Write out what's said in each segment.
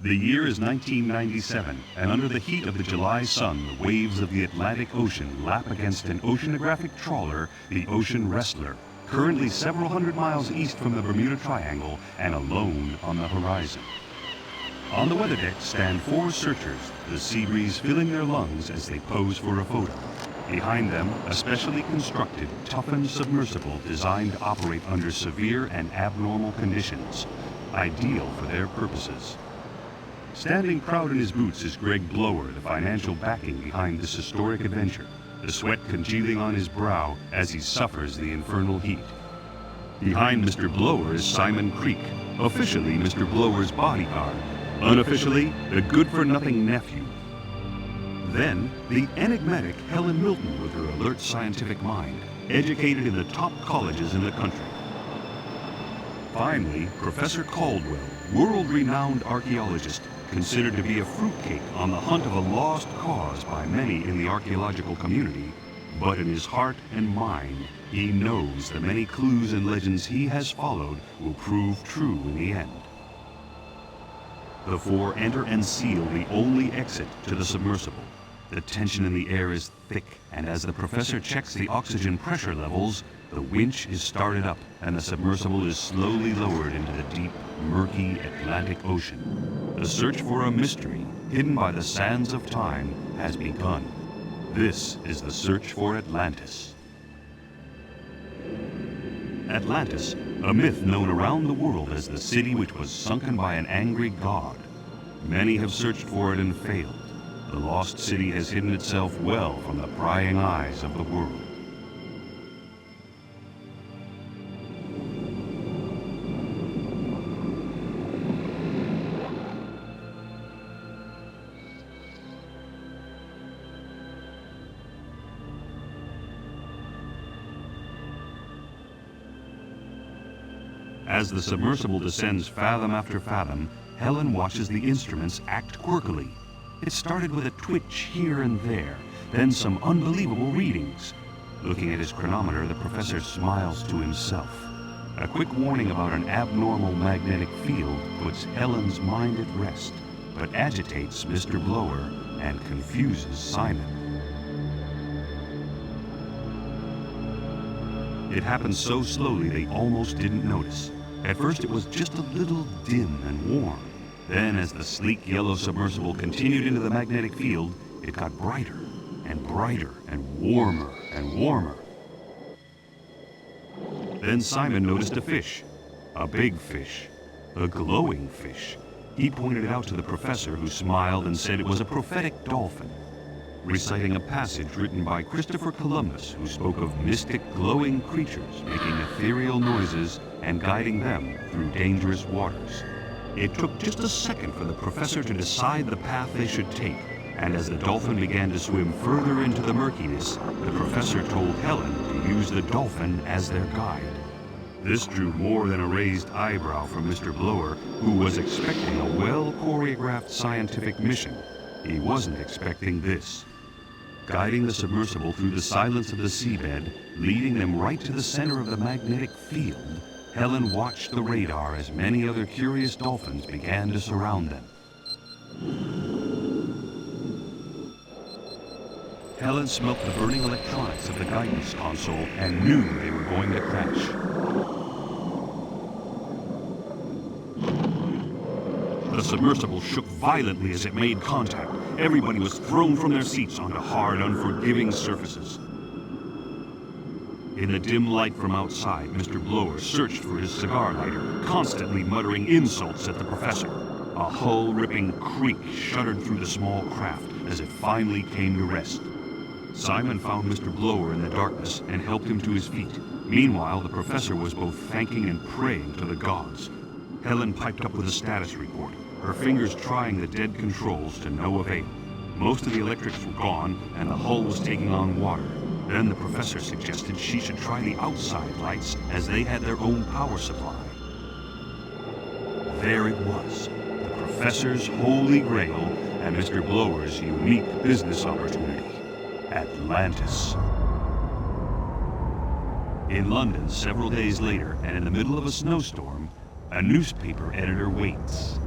The year is 1997, and under the heat of the July sun, the waves of the Atlantic Ocean lap against an oceanographic trawler, the Ocean Wrestler, currently several hundred miles east from the Bermuda Triangle and alone on the horizon. On the weather deck stand four searchers, the sea breeze filling their lungs as they pose for a photo. Behind them, a specially constructed, toughened submersible designed to operate under severe and abnormal conditions, ideal for their purposes. Standing proud in his boots is Greg Blower, the financial backing behind this historic adventure, the sweat congealing on his brow as he suffers the infernal heat. Behind Mr. Blower is Simon Creek, officially Mr. Blower's bodyguard, unofficially the good-for-nothing nephew. Then, the enigmatic Helen Milton with her alert scientific mind, educated in the top colleges in the country. Finally, Professor Caldwell, world-renowned archaeologist, considered to be a fruitcake on the hunt of a lost cause by many in the archaeological community, but in his heart and mind, he knows the many clues and legends he has followed will prove true in the end. The four enter and seal the only exit to the submersible. The tension in the air is thick, and as the professor checks the oxygen pressure levels, the winch is started up and the submersible is slowly lowered into the deep, murky Atlantic Ocean. The search for a mystery hidden by the sands of time has begun. This is the search for Atlantis. Atlantis, a myth known around the world as the city which was sunken by an angry god. Many have searched for it and failed. The lost city has hidden itself well from the prying eyes of the world. As the submersible descends fathom after fathom, Helen watches the instruments act quirkily. It started with a twitch here and there, then some unbelievable readings. Looking at his chronometer, the professor smiles to himself. A quick warning about an abnormal magnetic field puts Helen's mind at rest, but agitates Mr. Blower and confuses Simon. It happened so slowly they almost didn't notice. At first it was just a little dim and warm. Then as the sleek yellow submersible continued into the magnetic field, it got brighter and brighter and warmer and warmer. Then Simon noticed a fish, a big fish, a glowing fish. He pointed it out to the professor, who smiled and said it was a prophetic dolphin, reciting a passage written by Christopher Columbus, who spoke of mystic glowing creatures making ethereal noises and guiding them through dangerous waters. It took just a second for the professor to decide the path they should take, and as the dolphin began to swim further into the murkiness, the professor told Helen to use the dolphin as their guide. This drew more than a raised eyebrow from Mr. Blower, who was expecting a well-choreographed scientific mission. He wasn't expecting this. Guiding the submersible through the silence of the seabed, leading them right to the center of the magnetic field, Helen watched the radar as many other curious dolphins began to surround them. Helen smelt the burning electronics of the guidance console and knew they were going to crash. The submersible shook violently as it made contact. Everybody was thrown from their seats onto hard, unforgiving surfaces. In the dim light from outside, Mr. Blower searched for his cigar lighter, constantly muttering insults at the professor. A hull-ripping creak shuddered through the small craft as it finally came to rest. Simon found Mr. Blower in the darkness and helped him to his feet. Meanwhile, the professor was both thanking and praying to the gods. Helen piped up with a status report, her fingers trying the dead controls to no avail. Most of the electrics were gone, and the hull was taking on water. Then the professor suggested she should try the outside lights, as they had their own power supply. There it was, the professor's holy grail and Mr. Blower's unique business opportunity, Atlantis. In London, several days later, and in the middle of a snowstorm, a newspaper editor waits.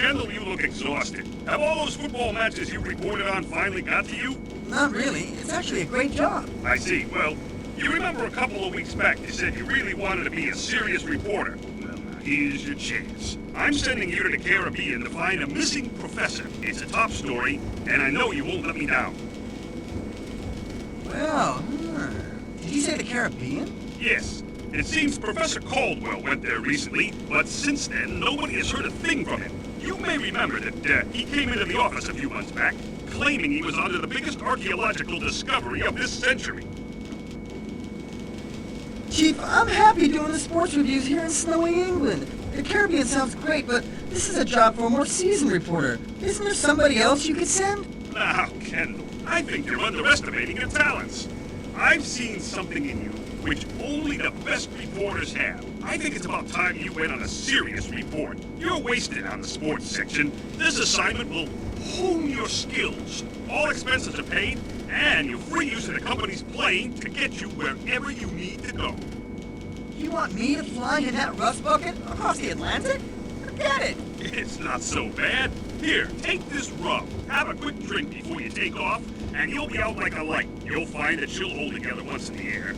Kendall, you look exhausted. Have all those football matches you reported on finally got to you? Not really. It's actually a great job. I see. Well, you remember a couple of weeks back you said you really wanted to be a serious reporter. Well, now here's your chance. I'm sending you to the Caribbean to find a missing professor. It's a top story, and I know you won't let me down. Well, did you say the Caribbean? Yes. It seems Professor Caldwell went there recently, but since then, nobody has heard a thing from him. You may remember that he came into the office a few months back, claiming he was onto the biggest archaeological discovery of this century. Chief, I'm happy doing the sports reviews here in snowy England. The Caribbean sounds great, but this is a job for a more seasoned reporter. Isn't there somebody else you could send? Now, Kendall, I think you're underestimating your talents. I've seen something in you which only the best reporters have. I think it's about time you went on a serious report. You're wasted on the sports section. This assignment will hone your skills. All expenses are paid, and you're free use of the company's plane to get you wherever you need to go. You want me to fly in that rust bucket across the Atlantic? Forget it! It's not so bad. Here, take this rum. Have a quick drink before you take off, and you'll be out like a light. You'll find that you'll hold together once in the air.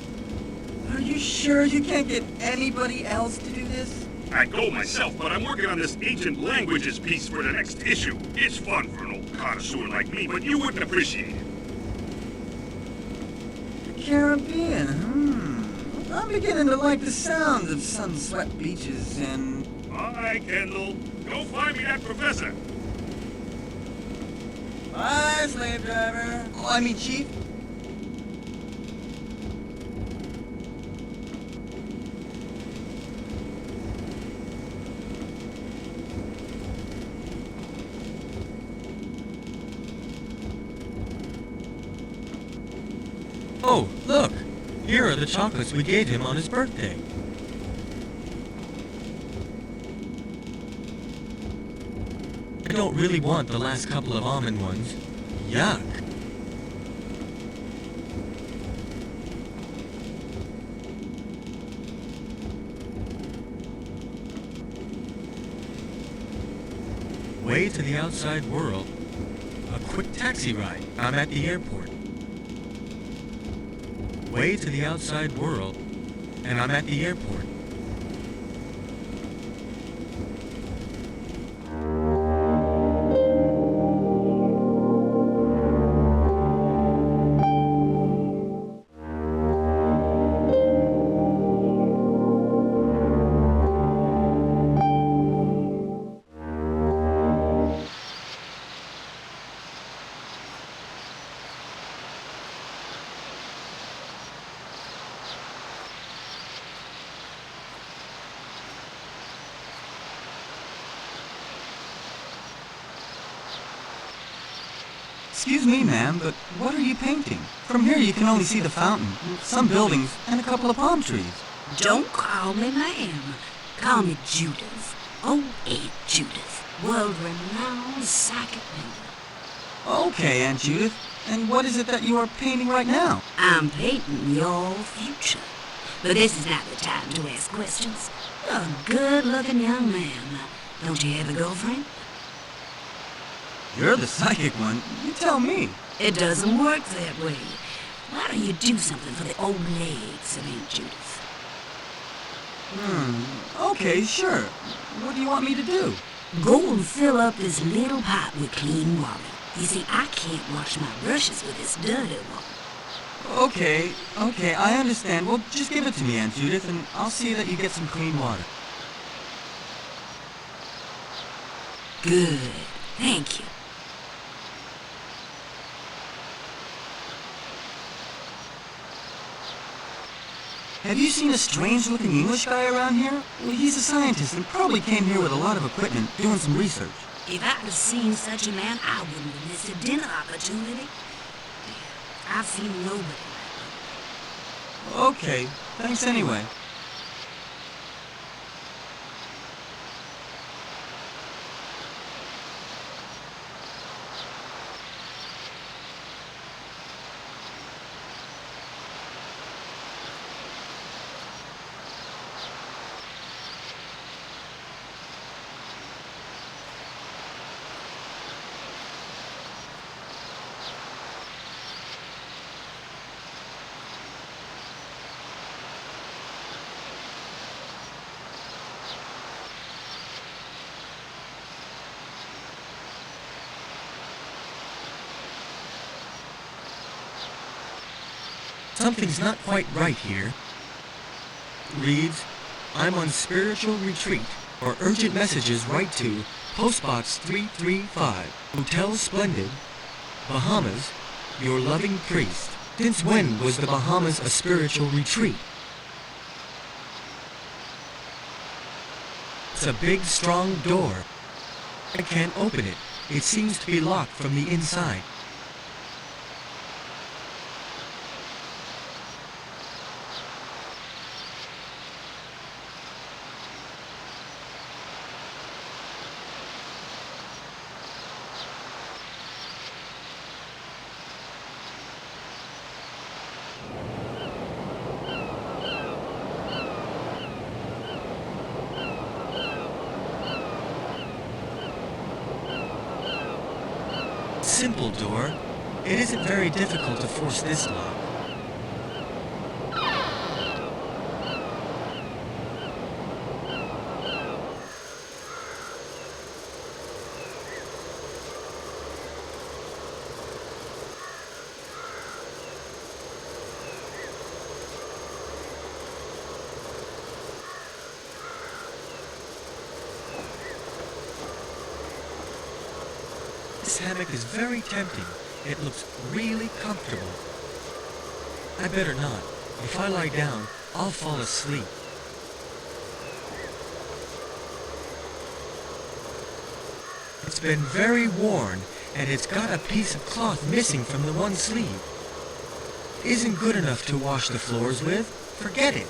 Are you sure you can't get anybody else to do this? I'd go myself, but I'm working on this ancient languages piece for the next issue. It's fun for an old connoisseur like me, but you wouldn't appreciate it. The Caribbean, I'm beginning to like the sound of sun-swept beaches and... All right, Kendall. Go find me that professor. Bye, slave driver. Oh, I mean, Chief. Oh, look! Here are the chocolates we gave him on his birthday. I don't really want the last couple of almond ones. Yuck! Way to the outside world. A quick taxi ride. I'm at the airport. Way to the outside world, and I'm at the airport. Excuse me, ma'am, but what are you painting? From here you can only see the fountain, some buildings, and a couple of palm trees. Don't call me ma'am. Call me Judith. Oh, Aunt Judith. World-renowned psychic painter. Okay, Aunt Judith. And what is it that you are painting right now? I'm painting your future. But this is not the time to ask questions. You're a good-looking young man. Don't you have a girlfriend? You're the psychic one. You tell me. It doesn't work that way. Why don't you do something for the old legs of Aunt Judith? Okay, sure. What do you want me to do? Go and fill up this little pot with clean water. You see, I can't wash my brushes with this dirty water. Okay, I understand. Well, just give it to me, Aunt Judith, and I'll see that you get some clean water. Good. Thank you. Have you seen a strange-looking English guy around here? Well, he's a scientist and probably came here with a lot of equipment, doing some research. If I'd have seen such a man, I wouldn't have missed a dinner opportunity. I've seen nobody like him. Okay, thanks anyway. Something's not quite right here. Reads, I'm on spiritual retreat. For urgent messages, write to Postbox 335, Hotel Splendid, Bahamas, your loving priest. Since when was the Bahamas a spiritual retreat? It's a big, strong door. I can't open it. It seems to be locked from the inside. Simple door. It isn't very difficult to force this lock. This hammock is very tempting. It looks really comfortable. I better not. If I lie down, I'll fall asleep. It's been very worn, and it's got a piece of cloth missing from the one sleeve. Isn't good enough to wash the floors with. Forget it.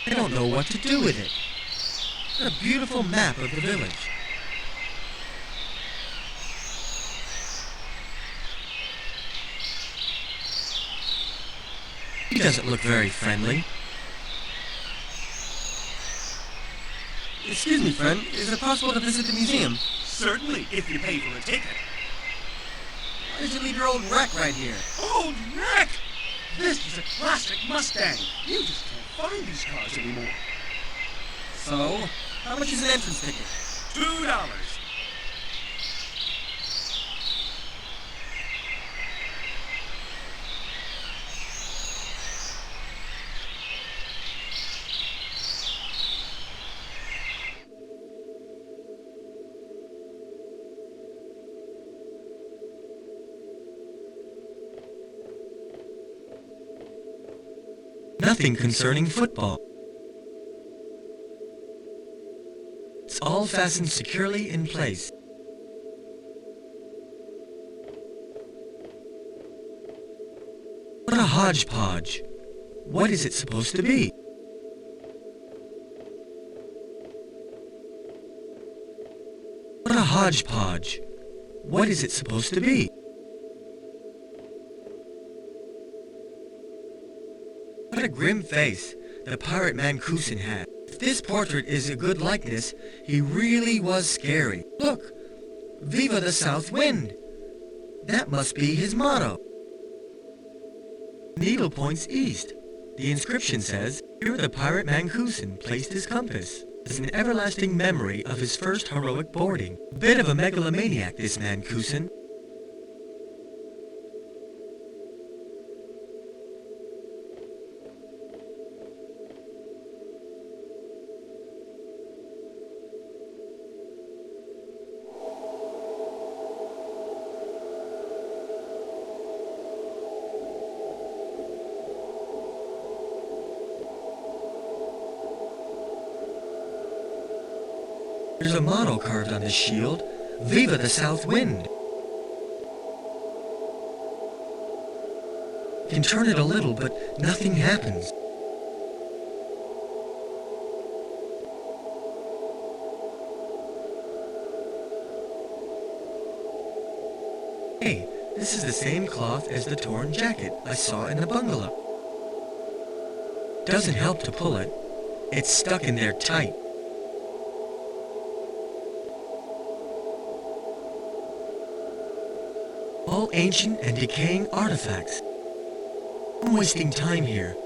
I don't know what to do with it. What a beautiful map of the village. He doesn't look very friendly. Excuse me, friend. Is it possible to visit the museum? Certainly, if you pay for a ticket. Why did you leave your old wreck right here? Old wreck! This is a classic Mustang. You just can't find these cars anymore. So, how much is an entrance ticket? $2. Nothing concerning football. It's all fastened securely in place. What a hodgepodge. What is it supposed to be? What a hodgepodge. What is it supposed to be? What a grim face the pirate Mancuson had. If this portrait is a good likeness, he really was scary. Look! Viva the South Wind! That must be his motto. Needle points east. The inscription says, "Here the pirate Mancuson placed his compass." It's an everlasting memory of his first heroic boarding. Bit of a megalomaniac, this Mancuson. There's a motto carved on his shield, "Viva the South Wind." You can turn it a little, but nothing happens. Hey, this is the same cloth as the torn jacket I saw in the bungalow. Doesn't help to pull it. It's stuck in there tight. All ancient and decaying artifacts. I'm wasting time here.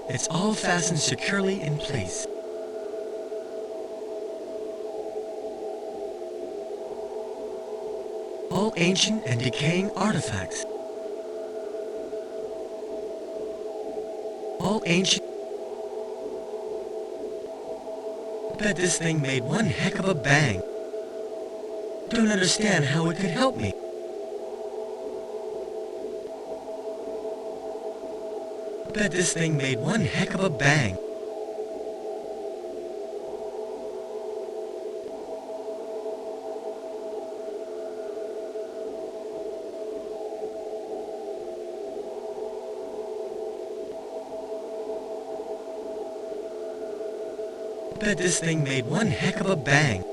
It's all fastened securely in place. All ancient and decaying artifacts. All ancient... I bet this thing made one heck of a bang. Don't understand how it could help me. I bet this thing made one heck of a bang. I bet this thing made one heck of a bang.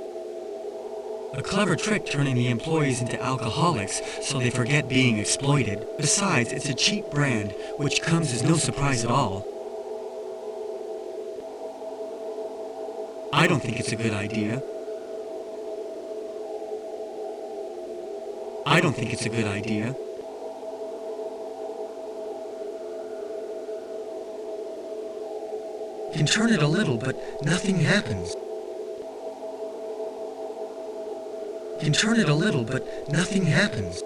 A clever trick turning the employees into alcoholics so they forget being exploited. Besides, it's a cheap brand, which comes as no surprise at all. I don't think it's a good idea. I don't think it's a good idea. You can turn it a little, but nothing happens. You can turn it a little, but nothing happens.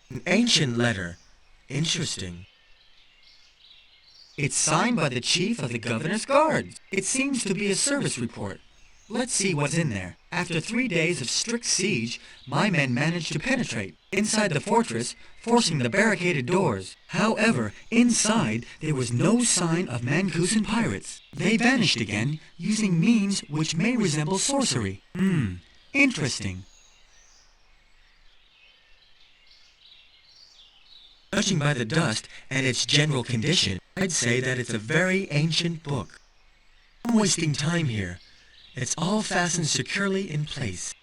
An ancient letter. Interesting. It's signed by the chief of the governor's guards. It seems to be a service report. Let's see what's in there. After 3 days of strict siege, my men managed to penetrate inside the fortress, forcing the barricaded doors. However, inside there was no sign of Mancuson pirates. They vanished again, using means which may resemble sorcery. Interesting. Judging by the dust and its general condition, I'd say that it's a very ancient book. I'm wasting time here. It's all fastened securely in place.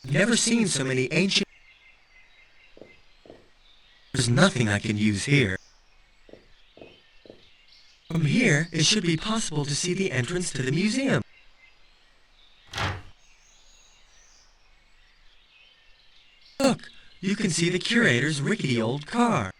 I've never seen so many ancient... There's nothing I can use here. From here, it should be possible to see the entrance to the museum. Look, you can see the curator's rickety old car.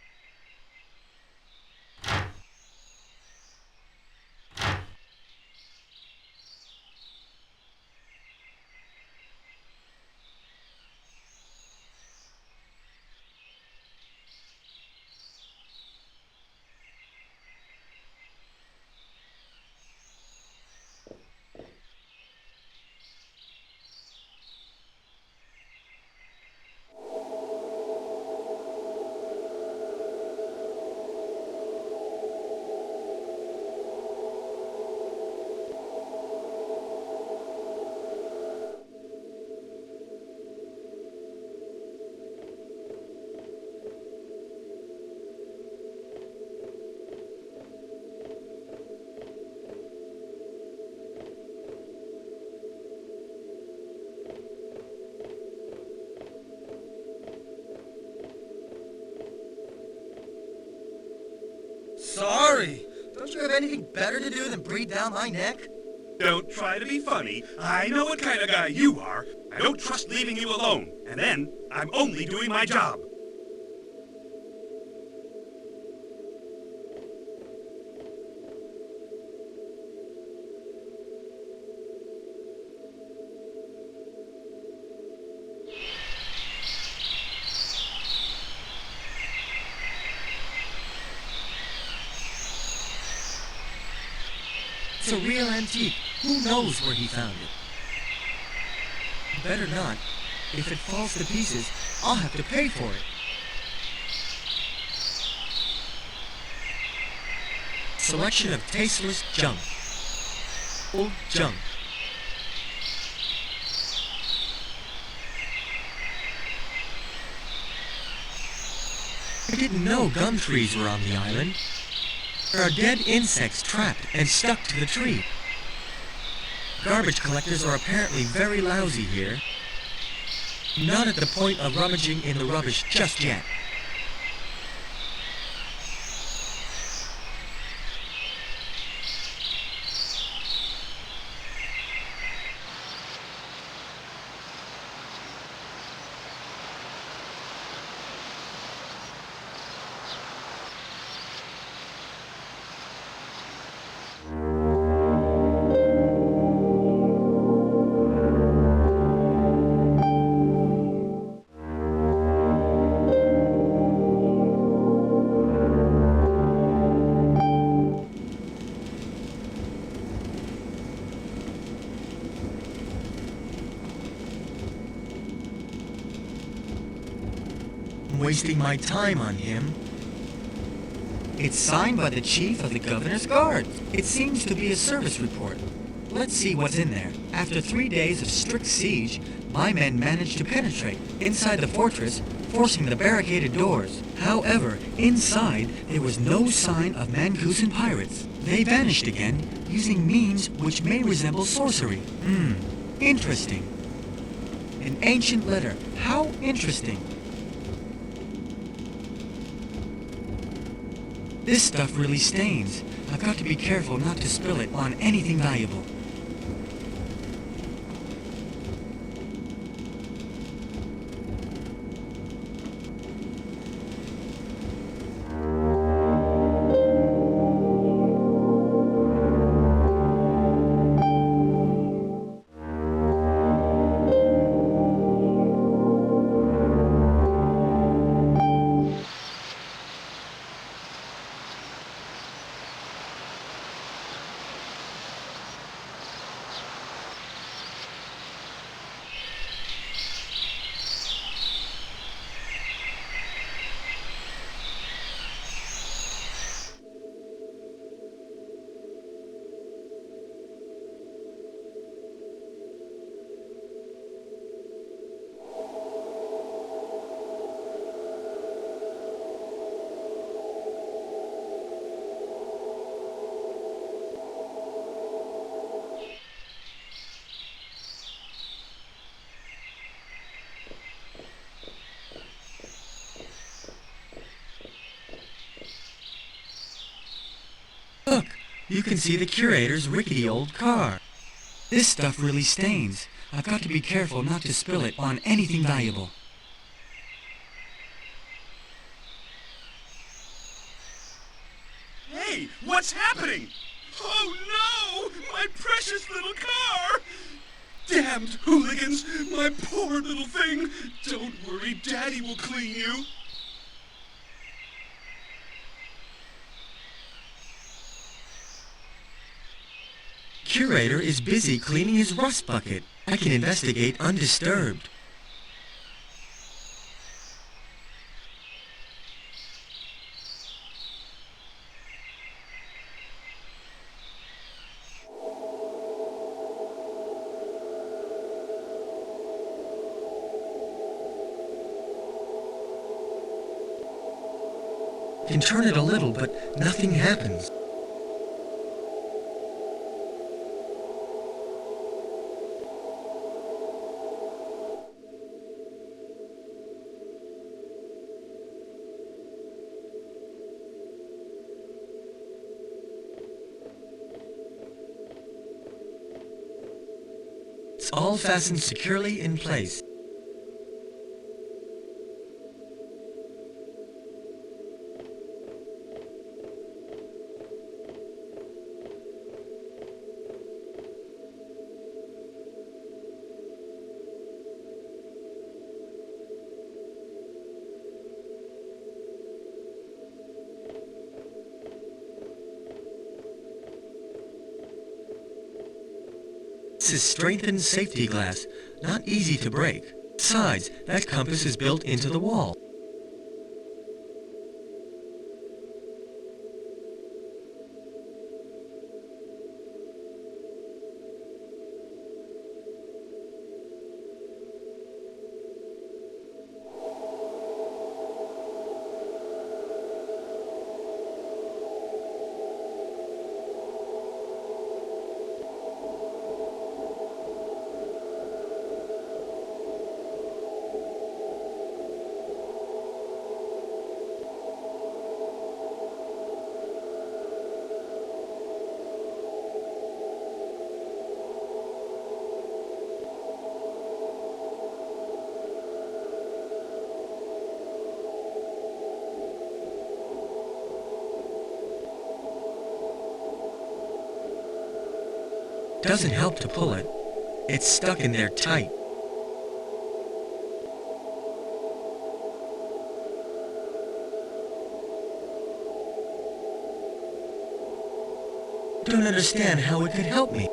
hurry! Don't you have anything better to do than breathe down my neck? Don't try to be funny. I know what kind of guy you are. I don't trust leaving you alone. And then, I'm only doing my job. It's a real antique. Who knows where he found it? Better not. If it falls to pieces, I'll have to pay for it. Selection of tasteless junk. Old junk. I didn't know gum trees were on the island. There are dead insects trapped and stuck to the tree. Garbage collectors are apparently very lousy here. Not at the point of rummaging in the rubbish just yet. Wasting my time on him. It's signed by the chief of the governor's guards. It seems to be a service report. Let's see what's in there. After 3 days of strict siege, my men managed to penetrate inside the fortress, forcing the barricaded doors. However, inside there was no sign of Mancusan pirates. They vanished again, using means which may resemble sorcery. Interesting. An ancient letter. How interesting. This stuff really stains. I've got to be careful not to spill it on anything valuable. Look, you can see the curator's rickety old car. This stuff really stains. I've got to be careful not to spill it on anything valuable. Hey, what's happening? Oh no! My precious little car! Damned hooligans! My poor little thing! Don't worry, Daddy will clean you. Curator is busy cleaning his rust bucket. I can investigate undisturbed. Can turn it a little, but nothing happens. It's all fastened securely in place. This is strengthened safety glass, not easy to break. Besides, that compass is built into the wall. Doesn't help to pull it. It's stuck in there tight. Don't understand how it could help me.